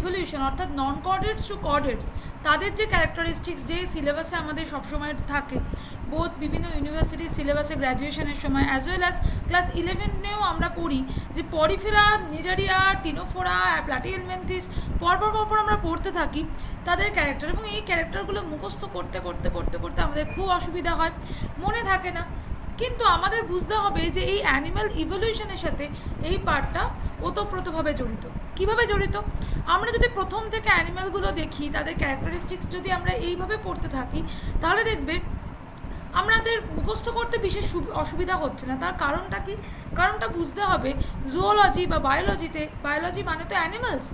Evolution অর্থাৎ নন কর্ডেটস two কর্ডেটস তাদের যে ক্যারেক্টারিস্টিক্স যে সিলেবাসে আমাদের সবসময় থাকে, বোধ বিভিন্ন ইউনিভার্সিটির সিলেবাসে গ্র্যাজুয়েশনের সময় অ্যাজ ওয়েল অ্যাজ ক্লাস 11-এও আমরা পড়ি যে পরিফেরা, নিজারিয়া, টিনোফোরা, প্লাটিহেলমিনথিস পরপর আমরা পড়তে থাকি তাদের ক্যারেক্টার, এবং এই ক্যারেক্টারগুলো মুখস্থ করতে করতে করতে করতে আমাদের খুব অসুবিধা হয়, মনে থাকে না। কিন্তু আমাদের বুঝতে হবে যে এই অ্যানিম্যাল ইভলিউশনের সাথে এই পার্টটা ওতপ্রোতভাবে জড়িত। কিভাবে জড়িত? আমরা যদি প্রথম থেকে অ্যানিম্যালগুলো দেখি, তাদের ক্যারেক্টারিস্টিক্স যদি আমরা এইভাবে পড়তে থাকি, তাহলে দেখবে আমাদের মুখস্থ করতে বিশেষ অসুবিধা হচ্ছে না। তার কারণটা কি? কারণটা বুঝতে হবে জুওলজি বা বায়োলজিতে, বায়োলজি মানে তো অ্যানিম্যালস,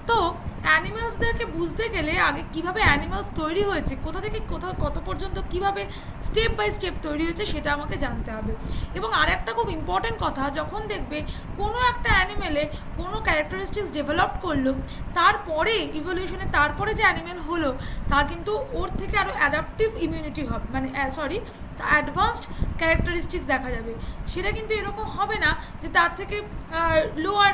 তো অ্যানিম্যালসদেরকে বুঝতে গেলে আগে কিভাবে অ্যানিম্যালস তৈরি হয়েছে, কোথা থেকে কত পর্যন্ত কিভাবে স্টেপ বাই স্টেপ তৈরি হয়েছে সেটা আমাকে জানতে হবে। এবং আর একটা খুব ইম্পর্টেন্ট কথা, যখন দেখবে কোনো একটা অ্যানিমেলে কোনো ক্যারেক্টারিস্টিক্স ডেভেলপ করলো, তারপরে ইভলিউশনে তারপরে যে অ্যানিমেল হলো তার কিন্তু ওর থেকে আরও অ্যাডাপটিভ ইমিউনিটি হবে, মানে অ্যাডভান্সড ক্যারেক্টারিস্টিক্স দেখা যাবে। সেটা কিন্তু এরকম হবে না যে তার থেকে লোয়ার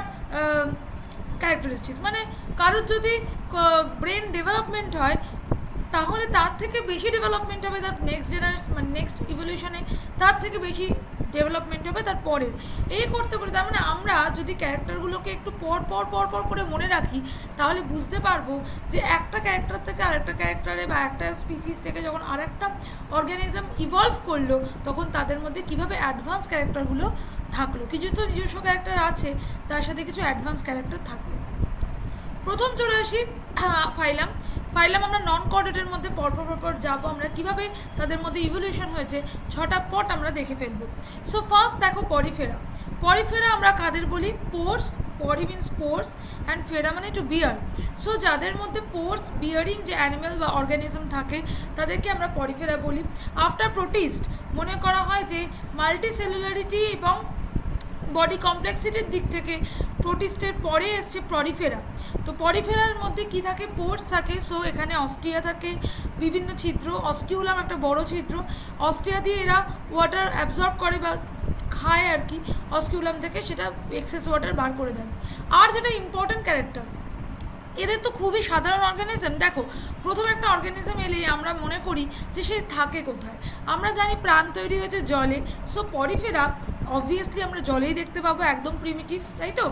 ক্যারেক্টারিস্টিক্স, মানে কারোর যদি ব্রেন ডেভেলপমেন্ট হয় তাহলে তার থেকে বেশি ডেভেলপমেন্ট হবে তার নেক্সট জেনারেশন, মানে নেক্সট ইভলিউশনে তার থেকে বেশি ডেভেলপমেন্ট হবে তার পরের। এই করতে করতে তার মানে আমরা যদি ক্যারেক্টারগুলোকে একটু পর করে মনে রাখি, তাহলে বুঝতে পারবো যে একটা ক্যারেক্টার থেকে আরেকটা ক্যারেক্টারে বা একটা স্পিসিস থেকে যখন আরেকটা অর্গানিজম ইভলভ করলো, তখন তাদের মধ্যে কীভাবে অ্যাডভান্স ক্যারেক্টারগুলো থাকলো। কিছু তো নিজস্ব ক্যারেক্টার আছে, তার সাথে কিছু অ্যাডভান্স ক্যারেক্টার থাকলো। প্রথম চলে আসি ফাইলাম আমরা নন কর্ডেটের মধ্যে পরপর যাবো, আমরা কিভাবে তাদের মধ্যে ইভলিউশন হয়েছে 6টা পট আমরা দেখে ফেলবো। সো ফার্স্ট দেখো পরিফেরা আমরা কাদের বলি? পোর্স। পরি মিন্স পোর্স অ্যান্ড ফেরা মানে টু বিয়ার। সো যাদের মধ্যে পোর্স বিয়ারিং যে অ্যানিম্যাল বা অর্গানিজম থাকে তাদেরকে আমরা পরিফেরা বলি। আফটার প্রোটিস্ট মনে করা হয় যে মাল্টিসেলুলারিটি এবং বডি কমপ্লেক্সিটির দিক থেকে প্রোটিস্টের পরে এসছে পরিফেরা। তো পরিফেরার মধ্যে কি থাকে? পোর্স থাকে। সো এখানে অস্ট্রিয়া থাকে, বিভিন্ন ছিদ্র, অস্কিউলাম একটা বড় ছিদ্র, অস্ট্রিয়া দিয়ে এরা ওয়াটার অ্যাবজর্ব করে বা খায় আর কি অস্কিউলাম থেকে, সেটা এক্সেস ওয়াটার বার করে দেয়। আর যেটা ইম্পর্টেন্ট ক্যারেক্টার, এদের তো খুবই সাধারণ অর্গানিজম। দেখো প্রথম একটা অর্গানিজম এলেই আমরা মনে করি যে সে থাকে কোথায়। আমরা জানি প্রাণ তৈরি হয়েছে জলে, সো পরিফেরা অবভিয়াসলি আমরা জলেই দেখতে পাবো, একদম প্রিমিটিভ, তাই তো।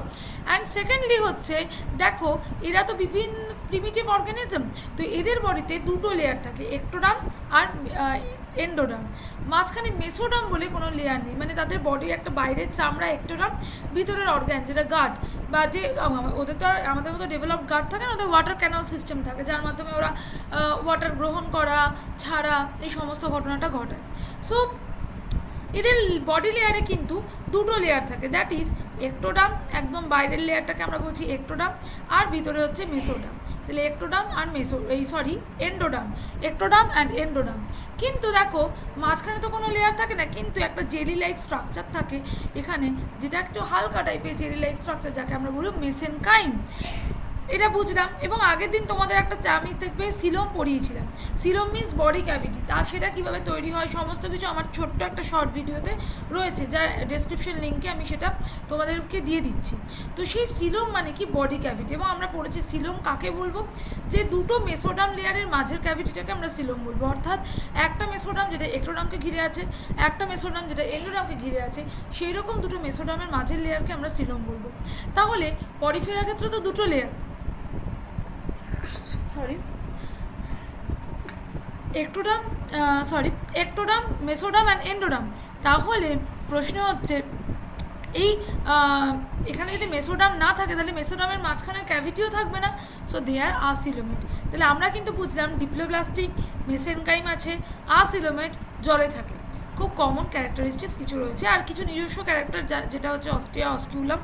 অ্যান্ড সেকেন্ডলি হচ্ছে দেখো এরা তো বিভিন্ন প্রিমিটিভ অর্গানিজম, তো এদের বডিতে দুটো লেয়ার থাকে, একটোডার্ম আর এন্ডোডার্ম। মাঝখানে মেসোডার্ম বলে কোনো লেয়ার নেই, মানে তাদের বডির একটা বাইরের চামড়া একটোডার্ম, ভিতরের অর্গান যেটা গার্ড, বা যে ওদের তো আর আমাদের মতো ডেভেলপ গার্ড থাকে না, ওদের ওয়াটার ক্যানাল সিস্টেম থাকে যার মাধ্যমে ওরা ওয়াটার গ্রহণ করা ছাড়া এই সমস্ত ঘটনাটা ঘটায়। সো এদের বডি লেয়ারে কিন্তু দুটো লেয়ার থাকে, দ্যাট ইজ একটোডার্ম, একদম বাইরের লেয়ারটাকে আমরা বলছি একটোডার্ম, আর ভিতরে হচ্ছে মেসোডার্ম। তাহলে একটোডার্ম আর এন্ডোডার্ম, একটোডার্ম অ্যান্ড এন্ডোডার্ম। কিন্তু দেখো মাঝখানে তো কোনো লেয়ার থাকে না, কিন্তু একটা জেলি লাইক স্ট্রাকচার থাকে এখানে, যেটা একটু হালকা টাইপের জেলি লাইক স্ট্রাকচার, যাকে আমরা বলি মেসেনকাইম। এটা বুঝলাম। এবং আগের দিন তোমাদের একটা চামিচ দেখবে সিলোম পড়িয়েছিলাম। সিলোম মিন্স বডি ক্যাভিটি, সেটা কীভাবে তৈরি হয় সমস্ত কিছু আমার ছোট্ট একটা শর্ট ভিডিওতে রয়েছে, যার ডেসক্রিপশন লিঙ্কে আমি সেটা তোমাদেরকে দিয়ে দিচ্ছি। তো সেই সিলোম মানে কি? Body cavity. এবং আমরা পড়েছি সিলোম কাকে বলবো? যে দুটো মেসোডার্ম লেয়ারের মাঝের ক্যাভিটিটাকে আমরা সিলোম বলবো, অর্থাৎ একটা মেসোডার্ম যেটা একটোডার্মকে ঘিরে আছে, একটা মেসোডার্ম যেটা এন্ডোডার্মকে ঘিরে আছে, সেই রকম দুটো মেসোডার্মের মাঝের লেয়ারকে আমরা সিলোম বলবো। তাহলে পরিফেরার ক্ষেত্রে তো দুটো layer, ectoderm, mesoderm and endoderm. তাহলে প্রশ্ন হচ্ছে এই এখানে যদি মেসোডার্ম না থাকে তাহলে মেসোডার্মের মাঝখানের ক্যাভিটিও থাকবে না, সো দে আর আসিলোমেট। তাহলে আমরা কিন্তু বুঝলাম ডিপ্লোপ্লাস্টিক, মেসেনকাইম আছে, আসিলোমেট জলে থাকে। খুব কমন ক্যারেক্টারিস্টিক্স কিছু রয়েছে, আর কিছু নিজস্ব ক্যারেক্টার যেটা হচ্ছে অস্ট্রিয়া, অস্কিউলাম,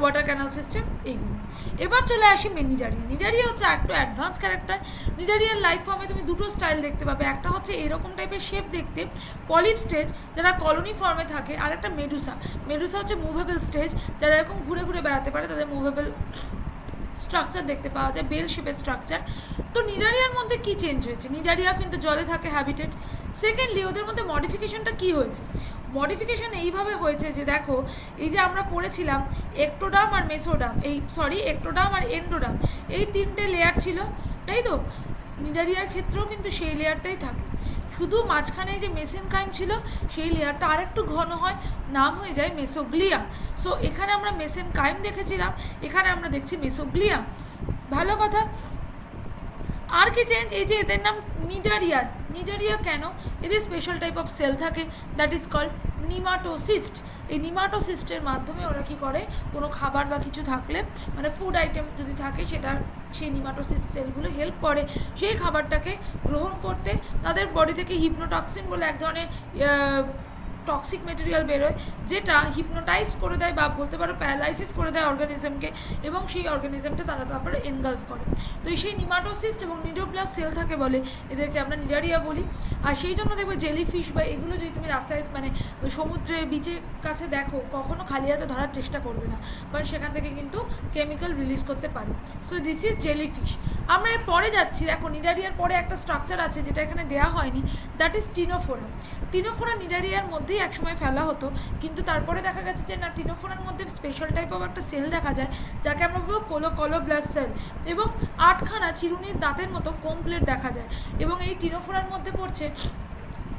ওয়াটার ক্যানাল সিস্টেম, এইগুলো। এবার চলে আসি নিডারিয়া। নিডারিয়া হচ্ছে একটু অ্যাডভান্স ক্যারেক্টার। নিডারিয়ার লাইফ ফর্মে তুমি দুটো স্টাইল দেখতে পাবে, একটা হচ্ছে এরকম টাইপের শেপ দেখতে, পলিপ স্টেজ যারা কলোনি ফর্মে থাকে, আর একটা মেডুসা হচ্ছে মুভেবল স্টেজ, যারা এরকম ঘুরে ঘুরে বেড়াতে পারে, তাদের মুভেবল স্ট্রাকচার দেখতে পাওয়া যায়, বেল শেপের স্ট্রাকচার। তো নিডারিয়ার মধ্যে কি চেঞ্জ হয়েছে? নিডারিয়া কিন্তু জলে থাকে, হ্যাবিটেট। সেকেন্ডলি ওদের মধ্যে মডিফিকেশনটা কি হয়েছে? মডিফিকেশন এইভাবে হয়েছে যে দেখো, এই যে আমরা পড়েছিলাম একটোডাম আর মেসোডাম, একটোডাম আর এন্ডোডাম, এই তিনটে লেয়ার ছিল, তাই তো? নিডারিয়ার ক্ষেত্রেও কিন্তু সেই লেয়ারটাই থাকে, শুধু মাঝখানে যে মেসেনকাইম ছিল সেই লেয়ারটা আরেকটু ঘন হয়, নাম হয়ে যায় মেসোগ্লিয়া। সো এখানে আমরা মেসেনকাইম দেখেছিলাম, এখানে আমরা দেখছি মেসোগ্লিয়া। ভালো কথা। আর কি চেঞ্জ? এই যে এদের নাম নিডারিয়া। নিডারিয়া কেন? এদের স্পেশাল টাইপ অফ সেল থাকে, দ্যাট ইজ কল্ড নিমাটোসিস্ট। এই নিমাটোসিস্টের মাধ্যমে ওরা কী করে, কোনো খাবার বা কিছু থাকলে, মানে ফুড আইটেম যদি থাকে, সেটা সেই নিমাটোসিস্ট সেলগুলো হেল্প করে সেই খাবারটাকে গ্রহণ করতে। তাদের বডি থেকে হিপনোটক্সিন বলে এক ধরনের টক্সিক মেটেরিয়াল বেরোয়, যেটা হিপনোটাইজ করে দেয় বা বলতে পারো প্যারালাইসিস করে দেয় অর্গানিজমকে, এবং সেই অর্গানিজমটা তারা তারপরে এনগালফ করে। তো সেই নিমাটোসিস্ট এবং নিডোপ্লাস সেল থাকে বলে এদেরকে আমরা নিডারিয়া বলি। আর সেই জন্য দেখবে জেলিফিশ বা এগুলো যদি তুমি রাস্তায় মানে সমুদ্রে বিচের কাছে দেখো, কখনো খালি হাতে ধরার চেষ্টা করবে না, কারণ সেখান থেকে কিন্তু কেমিক্যাল রিলিজ করতে পারে। So this is jellyfish. আমরা এর পরে যাচ্ছি, দেখো নিডারিয়ার পরে একটা স্ট্রাকচার আছে যেটা এখানে দেওয়া হয়নি, দ্যাট ইজ টিনোফোরা। টিনোফোরা নিডারিয়ার মধ্যেই একসময় ফেলা হতো, কিন্তু তারপরে দেখা গেছে যে না, টিনোফোরার মধ্যে স্পেশাল টাইপ অফ একটা সেল দেখা যায় যাকে আমরা বলবো কোলোকলোব্লাস সেল, এবং 8খানা চিরুনির দাঁতের মতো কোমপ্লেট দেখা যায়, এবং এই টিনোফোরার মধ্যে পড়ছে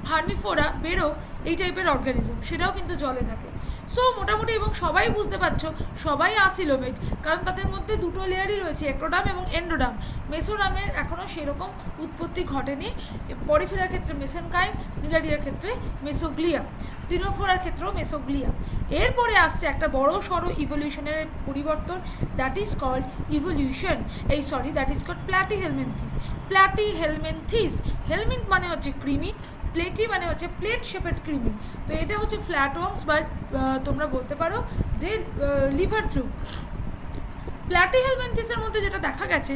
হার্মিফোরা, বেরো, এই টাইপের অর্গানিজম, সেটাও কিন্তু জলে থাকে। সো মোটামুটি, এবং সবাই বুঝতে পারছো সবাই আসিলোমেট, কারণ তাদের মধ্যে দুটো লেয়ারই রয়েছে, একটোডাম এবং এন্ডোডাম। মেসোডামের এখনও সেরকম উৎপত্তি ঘটেনি। পরিফেরার ক্ষেত্রে মেসেনকাইম, নিডারিয়ার ক্ষেত্রে মেসোগ্লিয়া, টিনোফোরার ক্ষেত্রেও মেসোগ্লিয়া। এরপরে আসছে একটা বড় সড়ো ইভলিউশনের পরিবর্তন, that is called evolution, that is called platyhelminthes. Platyhelminthes, helminth মানে হচ্ছে ক্রিমি, প্লেটি মানে হচ্ছে প্লেট শেপেড ক্রিমি। তো এটা হচ্ছে ফ্ল্যাটওয়ার্মস বা তোমরা বলতে পারো যে লিভার ফ্লু। প্ল্যাটিহেলমিনথিসের মধ্যে যেটা দেখা গেছে,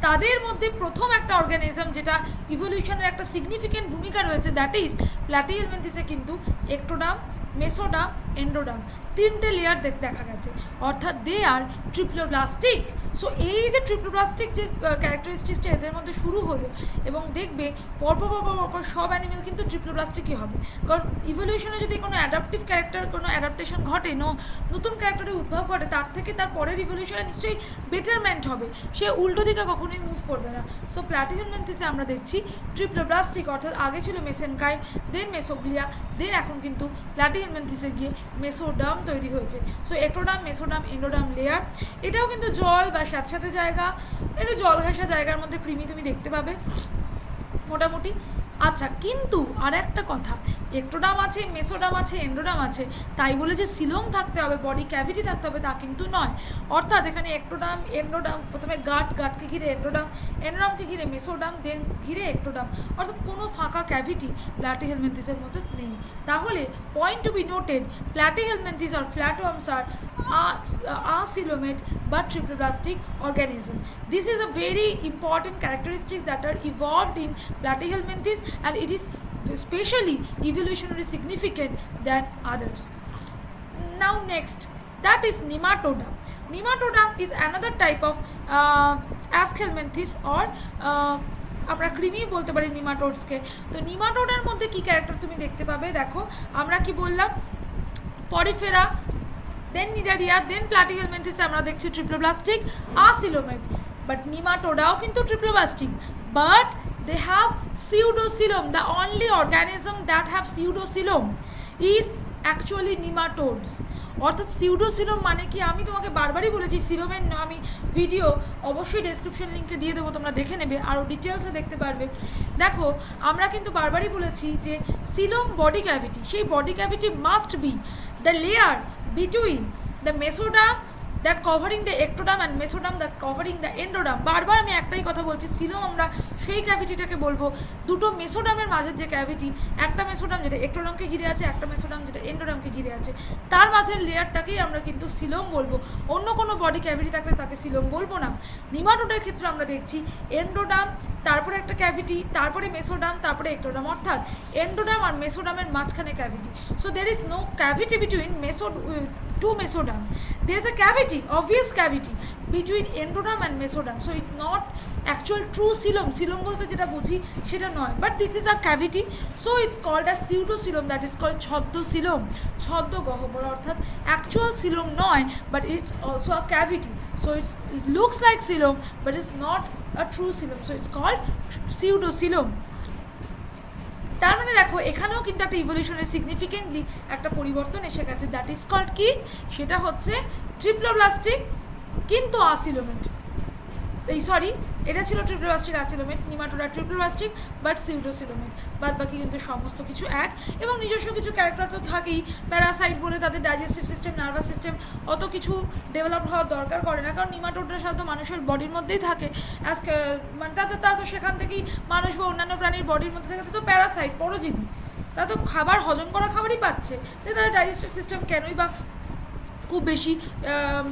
তাদের মধ্যে প্রথম একটা অর্গানিজম যেটা ইভলিউশনের একটা সিগনিফিকেন্ট ভূমিকা রয়েছে, দ্যাট ইজ প্ল্যাটিহেলমিনথিসে কিন্তু একটোডাম, মেসোডাম, এন্ডোডাম, তিনটে লেয়ার দেখা গেছে, অর্থাৎ দে আর ট্রিপ্লোব্লাস্টিক। সো এই যে ট্রিপ্লোব্লাস্টিক যে ক্যারেক্টারিস্টিক্সটা এদের মধ্যে শুরু হলো, এবং দেখবে পরপর সব অ্যানিমেল কিন্তু ট্রিপ্লোব্লাস্টিকই হবে, কারণ ইভলিউশনে যদি কোনো অ্যাডাপটিভ ক্যারেক্টার, কোনো অ্যাডাপ্টেশন ঘটে, নতুন ক্যারেক্টারের উদ্ভব ঘটে, তার থেকে তার পরের ইভলিউশনে নিশ্চয়ই বেটারমেন্ট হবে, সে উল্টো দিকে কখনোই মুভ করবে না। সো প্ল্যাটিহেলমিনথিসে আমরা দেখছি ট্রিপ্লোব্লাস্টিক, অর্থাৎ আগে ছিল মেসেনকাইম, দেন মেসোগ্লিয়া, দেন এখন কিন্তু প্ল্যাটিহেলমিনথিসে গিয়ে মেসোডাম তৈরি হয়েছে। সো একটোডাম, মেসোডাম, এন্ডোডাম লেয়ার, এটাও কিন্তু জল বা স্যাঁতস্যাঁতে জায়গা, একটু জল ঘেঁষা জায়গার মধ্যে কৃমি তুমি দেখতে পাবে মোটামুটি। আচ্ছা, কিন্তু আর একটা কথা, একটোডাম আছে, মেসোডাম আছে, এন্ডোডাম আছে, তাই বলে যে সিলোম থাকতে হবে, বডি ক্যাভিটি থাকতে হবে, তা কিন্তু নয়। অর্থাৎ এখানে একটোডাম, এন্ডোডাম, প্রথমে গাটকে ঘিরে এন্ডোডাম, এন্ডোডামকে ঘিরে মেসোডাম, দেন ঘিরে একটোডাম, অর্থাৎ কোনো ফাঁকা ক্যাভিটি প্ল্যাটিহেলমিনথিসের মধ্যে নেই। তাহলে point to be noted, platyhelminthes or flatworms আর asylumate but triploblastic organism. This is a very important characteristic that are evolved in platyhelminthes, and it is especially evolutionary significant than others. Now next, that is nematoda. Nematoda is another type of aschelminthes or আমরা কৃমি বলতে পারি নিমাটোডসকে। তো নিমাটোডার মধ্যে কি character তুমি দেখতে পাবে, দেখো আমরা কি বললাম, পরিফেরা, দেন নিডারিয়া, দেন প্ল্যাটিহেলমিনথিসে আমরা দেখছি ট্রিপ্লোব্লাস্টিক, আসিলোমেট। বাট নিমাটোডাও কিন্তু triploblastic, but they have pseudocylum. The only organism that have pseudocylum is actually nematodes. অর্থাৎ সিউডোসিলোম মানে কি, আমি তোমাকে বারবারই বলেছি, সিলোমের আমি ভিডিও অবশ্যই ডেসক্রিপশন লিঙ্কে দিয়ে দেবো, তোমরা দেখে নেবে, আরও ডিটেলসে দেখতে পারবে। দেখো আমরা কিন্তু বারবারই বলেছি যে সিলোম বডি ক্যাভিটি, সেই body cavity must be the layer between the mesodam that covering the ectoderm and mesodam that covering the endoderm. বারবার আমি একটাই কথা বলছি, সিলোম আমরা সেই ক্যাভিটিটাকে বলবো, দুটো মেসোডামের মাঝের যে ক্যাভিটি, একটা মেসোডাম যেটা একটোডামকে ঘিরে আছে, একটা মেসোডাম যেটা এন্ডোডামকে ঘিরে আছে, তার মাঝের লেয়ারটাকেই আমরা কিন্তু সিলোম বলবো। অন্য কোনো বডি ক্যাভিটি থাকলে তাকে সিলোম বলবো না। নিমাটোডের ক্ষেত্রে আমরা দেখছি এন্ডোডাম, তারপরে একটা ক্যাভিটি, তারপরে মেসোডাম, তারপরে একটোডাম, অর্থাৎ এন্ডোডাম আর মেসোডামের মাঝখানে cavity. So there is no cavity between two mesodam. There is a cavity, obvious cavity, between endoderm and mesoderm. So it's not actual true coelom, coelom বলতে যেটা বুঝি সেটা নয়, but this is a cavity. So it's called as pseudocoelom, that is called ছদ্মসিলম, ছদ্ম গহ্বর, অর্থাৎ actual coelom নয়, but it's also a cavity. So it's looks like coelom but it's not a true Silam, so it's called pseudocoelom. তার মানে দেখো এখানেও কিন্তু একটা ইভলিউশনের সিগনিফিকেন্টলি একটা পরিবর্তন এসে গেছে, দ্যাট ইজ কল্ড কি, সেটা হচ্ছে ট্রিপ্লোব্লাস্টিক কিন্তু আসিলোমেট। এই সরি, এটা ছিল ট্রিপ্লোব্লাস্টিক আসিলোমেট, নিমাটোডা ট্রিপ্লোব্লাস্টিক বাট সিউডোসিলোমেট, বাদ বাকি কিন্তু সমস্ত কিছু এক। এবং নিজস্ব কিছু ক্যারেক্টার তো থাকেই, প্যারাসাইট বলে তাদের ডাইজেস্টিভ সিস্টেম, নার্ভাস সিস্টেম অত কিছু ডেভেলপ হওয়ার দরকার করে না, কারণ নিমাটোডরা সাধারণত মানুষের বডির মধ্যেই থাকে, মানে তারা তো সেখান থেকেই মানুষ বা অন্যান্য প্রাণীর বডির মধ্যে থাকে, তো প্যারাসাইট, পরজীবী, তারা তো খাবার হজম করা খাবারই পাচ্ছে, তাই তাদের ডাইজেস্টিভ সিস্টেম কেনই বা খুব বেশি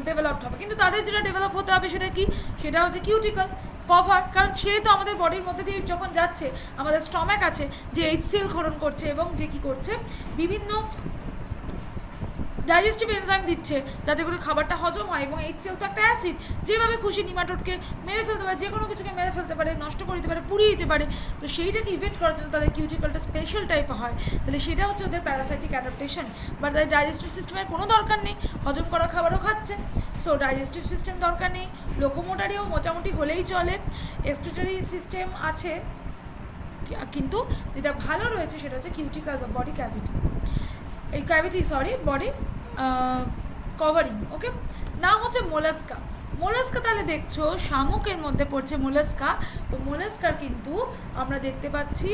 ডেভেলপড হবে। কিন্তু তাদের যেটা ডেভেলপ হতে হবে সেটা কি, সেটা হচ্ছে কিউটিকল কভার, কারণ সে তো আমাদের বডির মধ্যে দিয়ে যখন যাচ্ছে, আমাদের স্টমাক আছে যে HCl ক্ষরণ করছে এবং যে কী করছে, বিভিন্ন ডাইজেস্টিভ এনজাইম দিচ্ছে যাতে করে খাবারটা হজম হয়, এবং HCl তো একটা অ্যাসিড, যেভাবে খুশি নিমাটোডকে মেরে ফেলতে পারে, যে কোনো কিছুকে মেরে ফেলতে পারে, নষ্ট করে দিতে পারে, পুড়িয়ে দিতে পারে। তো সেইটাকে ইভেন্ট করার জন্য তাদের কিউটিকলটা স্পেশাল টাইপ হয়, তাহলে সেটা হচ্ছে ওদের প্যারাসাইটিক অ্যাডাপ্টেশন। বা তাদের ডাইজেস্টিভ সিস্টেমের কোনো দরকার নেই, হজম করা খাবারও খাচ্ছে, সো ডাইজেস্টিভ সিস্টেম দরকার নেই, লোকোমোটারিও মোটামুটি হলেই চলে, এক্সক্রিটরি সিস্টেম আছে, কিন্তু যেটা ভালো রয়েছে সেটা হচ্ছে কিউটিকল বা বডি ক্যাভিটি, এই ক্যাভিটি সরি বডি কভারিং। ওকে, না হচ্ছে মোলাস্কা। মোলাস্কা তাহলে দেখছো শামুকের মধ্যে পড়ছে মোলাস্কা, তো মোলাস্কার কিন্তু আমরা দেখতে পাচ্ছি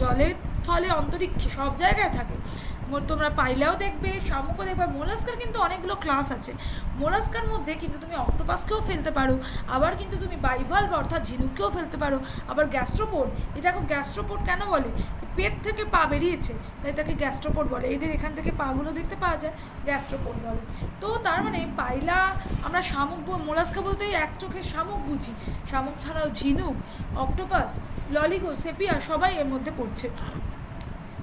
জলে, স্থলে, অন্তরিক্ষে সব জায়গায় থাকে, তোমরা পাইলেও দেখবে, শামুকও দেখবে। মোলাস্কার কিন্তু অনেকগুলো ক্লাস আছে, মোলাস্কার মধ্যে কিন্তু তুমি অক্টোপাসকেও ফেলতে পারো, আবার কিন্তু তুমি বাইভালভ অর্থাৎ ঝিনুককেও ফেলতে পারো, আবার গ্যাস্ট্রোপোড, এটা এখন গ্যাস্ট্রোপোড কেন বলে, পেট থেকে পা বেরিয়েছে তাই তাকে গ্যাস্ট্রোপোড বলে, এদের এখান থেকে পাগুলো দেখতে পাওয়া যায়, গ্যাস্ট্রোপোড বলে। তো তার মানে পাইলা, আমরা শামুক, মোলাস্কা বলতে এক চোখে শামুক বুঝি, শামুক ছাড়াও ঝিনুক, অক্টোপাস, ললিগো, সেপিয়া সবাই এর মধ্যে পড়ছে।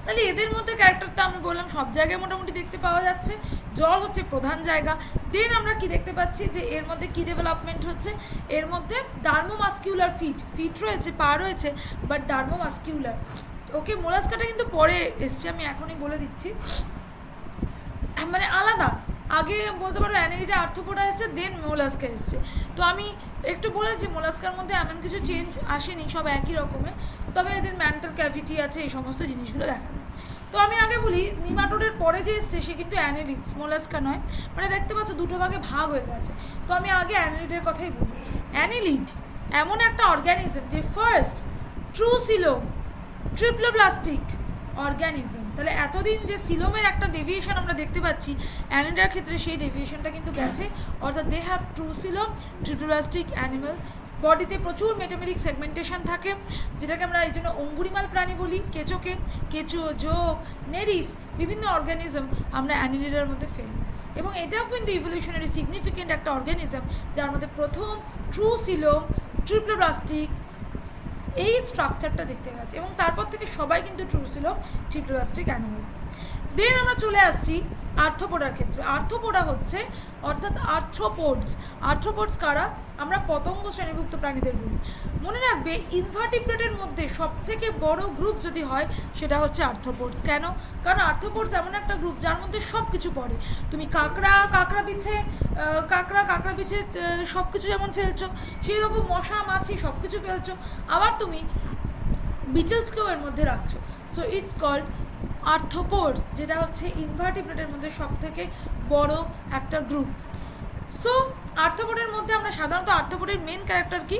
তাহলে এদের মধ্যে ক্যারেক্টারটা আমি বললাম সব জায়গায় মোটামুটি দেখতে পাওয়া যাচ্ছে, জল হচ্ছে প্রধান জায়গা। দেন আমরা কি দেখতে পাচ্ছি যে এর মধ্যে কি ডেভেলপমেন্ট হচ্ছে, এর মধ্যে ডার্মোমাস্কিউলার ফিট রয়েছে, পা রয়েছে, বাট ডার্মোমাস্কিউলার। ওকে, মোলাস্কাটা কিন্তু পরে এসছে, আমি এখনই বলে দিচ্ছি, মানে আলাদা, আগে বলতে পারো অ্যানেলিডা আর্থ্রোপোডা এসছে, দেন মোলাস্কা এসছে। তো আমি একটু বলেছি মোলাস্কার মধ্যে এমন কিছু চেঞ্জ আসেনি, সব একই রকমের, তবে এদের ম্যান্টাল ক্যাভিটি আছে, এই সমস্ত জিনিসগুলো দেখানো। তো আমি আগে বলি নিমাটোডের পরে যে এসছে সে কিন্তু অ্যানেলিডস, মোলাস্কা নয়, মানে দেখতে পাচ্ছ দুটো ভাগে ভাগ হয়ে গেছে। তো আমি আগে অ্যানেলিডের কথাই বলি। অ্যানেলিড এমন একটা অর্গ্যানিজম যে ফার্স্ট ট্রু সিলোম ট্রিপ্লোব্লাস্টিক অর্গ্যানিজম। তাহলে এতদিন যে সিলোমের একটা ডেভিয়েশন আমরা দেখতে পাচ্ছি, অ্যানিডার ক্ষেত্রে সেই ডেভিয়েশনটা কিন্তু গেছে, অর্থাৎ they have true coelom triploblastic animal. বডিতে প্রচুর মেটামেরিক সেগমেন্টেশন থাকে, যেটাকে আমরা এই জন্য অঙ্গুরিমাল প্রাণী বলি। কেঁচো, যোগ, নেরিস, বিভিন্ন অর্গ্যানিজম আমরা অ্যানিলিডার মধ্যে ফেলি, এবং এটাও কিন্তু ইভলিউশনারি সিগনিফিকেন্ট একটা অর্গ্যানিজম, যার মধ্যে প্রথম ট্রু সিলোম ট্রিপ্লোব্লাস্টিক এই স্ট্রাকচারটা দেখতে গেছে, এবং তারপর থেকে সবাই কিন্তু ট্রু সিলোম ট্রিপ্লোব্লাস্টিক অ্যানিমাল। দেন আমরা চলে আসছি আর্থ্রোপোডার ক্ষেত্রে। আর্থ্রোপোডা হচ্ছে অর্থাৎ আর্থ্রোপোডস কারা, আমরা পতঙ্গ শ্রেণীভুক্ত প্রাণীদের বলি। মনে রাখবে ইনভার্টিব্রেটের মধ্যে সবথেকে বড় গ্রুপ যদি হয় সেটা হচ্ছে আর্থ্রোপোডস। কেন? কারণ আর্থ্রোপোডস এমন একটা গ্রুপ যার মধ্যে সব কিছু পড়ে। তুমি কাঁকড়া পিছে সব কিছু যেমন ফেলছো, সেই রকম মশা, মাছি সব কিছু ফেলছো, আবার তুমি বিটলসকেও এর মধ্যে রাখছো। সো ইটস কল্ড আর্থ্রোপোডস, যেটা হচ্ছে ইনভার্টিব্রেটের মধ্যে সবথেকে বড় একটা গ্রুপ। সো আর্থ্রোপোডের মধ্যে আমরা সাধারণত আর্থ্রোপোডের মেন ক্যারেক্টার কি,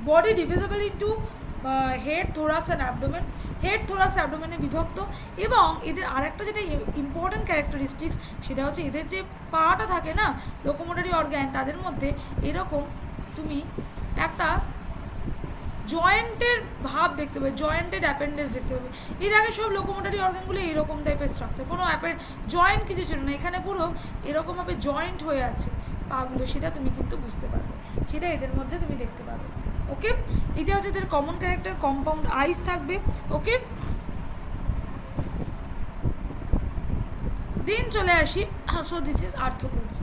body divisible into head, thorax and abdomen. Head, thorax, অ্যাবডোমেনে বিভক্ত, এবং এদের আরেকটা যেটা ইম্পর্ট্যান্ট ক্যারেক্টারিস্টিক্স সেটা হচ্ছে এদের যে পাটা থাকে না, লোকোমোটরি অর্গ্যান, তাদের মধ্যে এরকম তুমি একটা জয়েন্টের ভাব দেখতে পাবে, জয়েন্টেড অ্যাপেন্ডেজ দেখতে পাবে। এর আগে সব লোকোমোটরি অর্গানগুলো এরকম টাইপের স্ট্রাকচার, কোনো জয়েন্ট কিছু ছিল না, এখানে পুরো এরকমভাবে জয়েন্ট হয়ে আছে পাগুলো, সেটা তুমি কিন্তু বুঝতে পারবে, সেটা এদের মধ্যে তুমি দেখতে পাবে। ওকে, এটা হচ্ছে এদের কমন ক্যারেক্টার। কম্পাউন্ড আইস থাকবে। ওকে, দেন চলে আসি, সো দিস ইজ আর্থ্রোপোডস।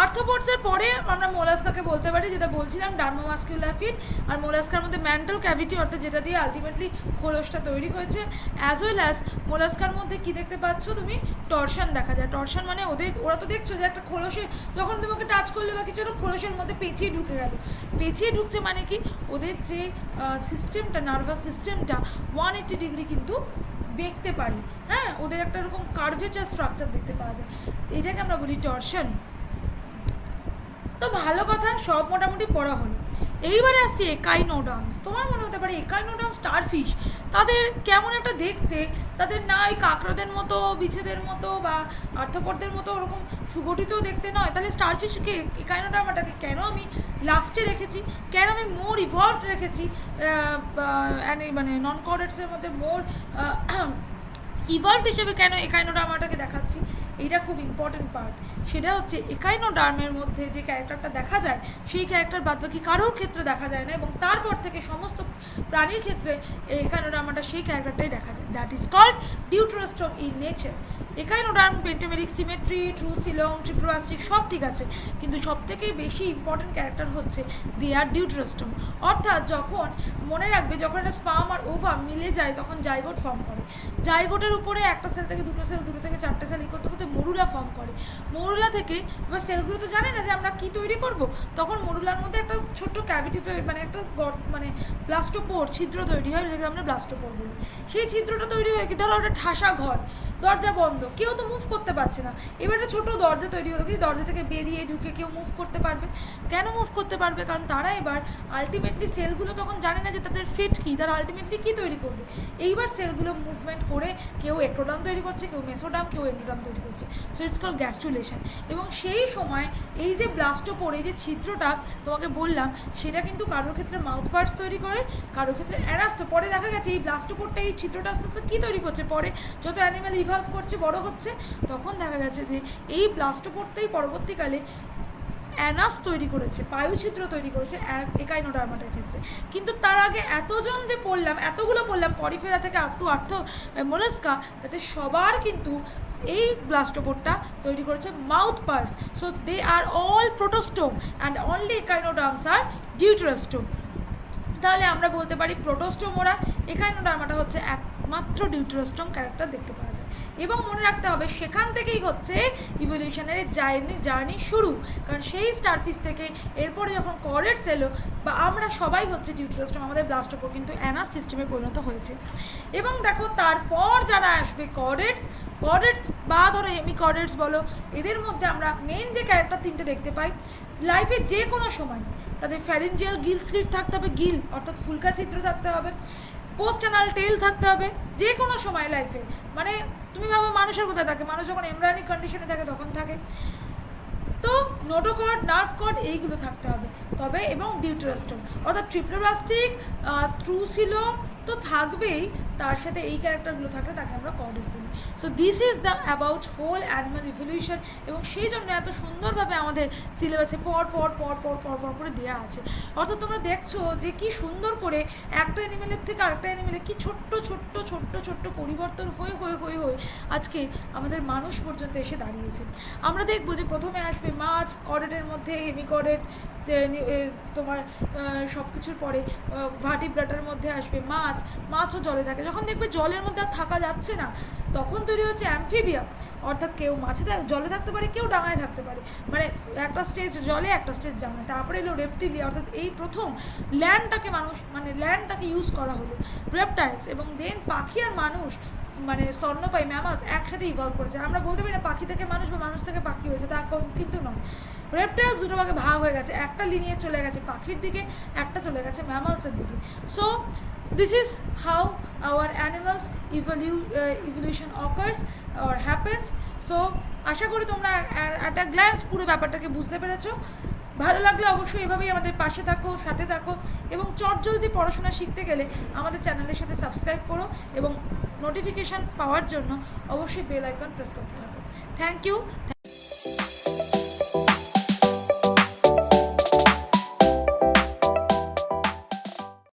আর্থ্রোপোডসের পরে আমরা মোলাস্কাকে বলতে পারি, যেটা বলছিলাম ডার্মোমাস্কিউলার ফিট। আর মোলাস্কার মধ্যে ম্যান্টাল ক্যাভিটি, অর্থাৎ যেটা দিয়ে আলটিমেটলি খোলসটা তৈরি হয়েছে, অ্যাজ ওয়েল অ্যাজ মোলাস্কার মধ্যে কি দেখতে পাচ্ছ তুমি, টর্শন দেখা যায়। টর্শন মানে ওরা তো দেখছো যে একটা খোলসে যখন তুমি ওকে টাচ করলে বা কিছু, খোলসের মধ্যে পেঁচিয়ে ঢুকে গেল। পেঁচিয়ে ঢুকছে মানে কি, ওদের যে সিস্টেমটা, নার্ভাস সিস্টেমটা 180 ডিগ্রি কিন্তু দেখতে পারি। হ্যাঁ, ওদের একটা এরকম কার্ভেচার স্ট্রাকচার দেখতে পাওয়া যায়, এটাকে আমরা বলি টর্শন। তো ভালো কথা, সব মোটামুটি পড়া হলো। এইবারে আসছি একাইনোডার্মস। তোমার মনে হতে পারে একাইনোডার্মস স্টারফিশ, তাদের কেমন একটা দেখতে, তাদের না ওই কাঁকড়াদের মতো, বিছেদের মতো বা আর্থ্রোপডদের মতো ওরকম সুগঠিতও দেখতে নয়। তাহলে স্টারফিশকে, একাইনোডার্মাটাকে কেন আমি লাস্টে রেখেছি, কেন আমি মোর ইভলভড রেখেছি, মানে নন কর্ডেটসের মধ্যে মোর ইভলভড হিসেবে কেন একাইনোডার্মাটাকে দেখাচ্ছি, এইটা খুব ইম্পর্টেন্ট পার্ট। সেটা হচ্ছে একাইনোডার্মের মধ্যে যে ক্যারেক্টারটা দেখা যায়, সেই ক্যারেক্টার বাদবাকি কারোর ক্ষেত্রে দেখা যায় না, এবং তারপর থেকে সমস্ত প্রাণীর ক্ষেত্রে একাইনোডার্মাটা সেই ক্যারেক্টারটাই দেখা যায়। That is called deuterostome in nature. Echinoderm, pentameric symmetry, true coelom, triploblastic সব ঠিক আছে, কিন্তু সবথেকে বেশি ইম্পর্টেন্ট ক্যারেক্টার হচ্ছে দে আর ডিউটেরোস্টোম। অর্থাৎ যখন, মনে রাখবে, যখন একটা স্পার্ম আর ওভাম মিলে যায় তখন জাইগোট ফর্ম করে। জাইগোটের উপরে একটা সেল থেকে দুটো সেল, দুটো থেকে চারটে সেল করতে করতে মরুলা ফর্ম করে। মরুলা থেকে এবার সেলগুলো তো জানে না যে আমরা কী তৈরি করব, তখন মরুলার মধ্যে একটা ছোট্ট ক্যাভিটি তৈরি, মানে একটা মানে ব্লাস্টোপোর, ছিদ্র তৈরি হয়, যেটাকে আমরা ব্লাস্টোপোর বলি। সেই ছিদ্রটা তৈরি হয় কি, ধরো একটা ঠাসা ঘর, দরজা বন্ধ, কেউ তো মুভ করতে পারছে না, এবার একটা ছোটো দরজা তৈরি হলো, কি দরজা থেকে বেরিয়ে ঢুকে কেউ মুভ করতে পারবে। কেন মুভ করতে পারবে, কারণ তারা এবার আলটিমেটলি সেলগুলো তখন জানে না যে তাদের ফিট কী, তারা আলটিমেটলি কী তৈরি করবে। এইবার সেলগুলো মুভমেন্ট করে কেউ এক্টোডাম তৈরি করছে, কেউ মেসোডাম, কেউ এন্ডোডাম তৈরি করছে। So it's call gastrulation. এবং সেই সময় এই যে ব্লাস্টোপোর, এই যে ছিদ্রটা তোমাকে বললাম, সেটা কিন্তু কারোর ক্ষেত্রে মাউথ পার্টস তৈরি করে, কারোর ক্ষেত্রে অ্যানাস্টো। পরে দেখা গেছে এই ব্লাস্টোপোরটা, এই ছিদ্রটা আস্তে আস্তে কী তৈরি করছে, পরে যত অ্যানিম্যাল ইভলভ করছে, বড় হচ্ছে, তখন দেখা গেছে যে এই ব্লাস্টোপোরটাই পরবর্তীকালে অ্যানাস তৈরি করেছে, বায়ুছিদ্র তৈরি করেছে একাইনোডার্মাটার ক্ষেত্রে। কিন্তু তার আগে এতগুলো বললাম পরিফেরা থেকে আপ টু মোলাস্কা, তাতে সবার কিন্তু এই ব্লাস্টোপোরটা তৈরি করেছে mouth parts. So they are all protostome and only echinoderms are deuterostome. তাহলে আমরা বলতে পারি প্রোটোস্টোম ওরা, একাইনোডার্মাটা হচ্ছে একমাত্র ডিউটেরোস্টোম ক্যারেক্টার দেখতে পাওয়া যায়। এবং মনে রাখতে হবে সেখান থেকেই হচ্ছে ইভলিউশনের জার্নি শুরু, কারণ সেই স্টারফিশ থেকে এরপরে যখন কর্ডেটস এলো, বা আমরা সবাই হচ্ছে ডিউটেরোস্টোম, আমাদের ব্লাস্টোপোর কিন্তু অ্যানাস সিস্টেমে পরিণত হয়েছে। এবং দেখো তারপর যারা আসবে কর্ডেটস বা ধরো হেমিকর্ডেটস বলো, এদের মধ্যে আমরা মেন যে ক্যারেক্টার তিনটে দেখতে পাই, লাইফে যে কোনো সময় তাদের ফ্যারিঞ্জিয়াল গিল স্লিট থাকতে হবে, গিল অর্থাৎ ফুলকা ছিদ্র থাকতে হবে, পোস্ট অ্যানাল টেল থাকতে হবে, যে কোনো সময় লাইফে। মানে তুমি ভাবো মানুষের কোথায় থাকে, মানুষ যখন এমব্রায়োনিক কন্ডিশনে থাকে তখন থাকে। তো নোটোকর্ড, নার্ভ কর্ড এইগুলো থাকতে হবে তবে, এবং ডিউটেরোস্টোম অর্থাৎ ট্রিপ্লোপ্লাস্টিক, ট্রুসিলোম তো থাকবেই, তার সাথে এই ক্যারেক্টারগুলো থাকলে তাকে আমরা কর্ডেট বলি। So this is the about whole animal evolution, এবং সেই জন্য এত সুন্দরভাবে আমাদের সিলেবাসে পর করে দেওয়া আছে। অর্থাৎ তোমরা দেখছো যে কি সুন্দর করে একটা অ্যানিমেলের থেকে আরেকটা অ্যানিমেলে কি ছোট্ট পরিবর্তন হয়ে আজকে আমাদের মানুষ পর্যন্ত এসে দাঁড়িয়েছে। আমরা দেখবো যে প্রথমে আসবে মাছ, কর্ডেটের মধ্যে হেমিকর্ডেট, তোমার সব কিছুর পরে ভার্টিব্রাটার মধ্যে আসবে মাছও জলে থাকে। যখন দেখবে জলের মধ্যে আর থাকা যাচ্ছে না, তখন তৈরি হচ্ছে অ্যামফিবিয়া, অর্থাৎ কেউ জলে থাকতে পারে, কেউ ডাঙায় থাকতে পারে, মানে একটা স্টেজ জলে, একটা স্টেজ ডাঙায়। তারপরে এলো রেপটিলিয়া, অর্থাৎ এই প্রথম ল্যান্ডটাকে ইউজ করা হলো, রেপটাইলস। এবং দেন পাখি আর মানুষ, মানে স্তন্যপায়ী ম্যামালস একসাথে ইভলভ করেছে। আমরা বলতে পারি না পাখি থেকে মানুষ বা মানুষ থেকে পাখি হয়েছে, তা কিন্তু নয়। রেপটাইলস দুটো ভাগে ভাগ হয়ে গেছে, একটা লিনিয়ে চলে গেছে পাখির দিকে, একটা চলে গেছে ম্যামালসের দিকে। So this is how our animals evolution occurs or happens. So আশা করি তোমরা একটা গ্ল্যান্স পুরো ব্যাপারটাকে বুঝতে পেরেছো। ভালো লাগলে অবশ্যই এভাবেই আমাদের পাশে থাকো, সাথে থাকো, এবং চটজলদি পড়াশোনা শিখতে গেলে আমাদের চ্যানেলের সাথে সাবস্ক্রাইব করো, এবং নোটিফিকেশান পাওয়ার জন্য অবশ্যই বেল আইকন প্রেস করতে থাকো। Thank you.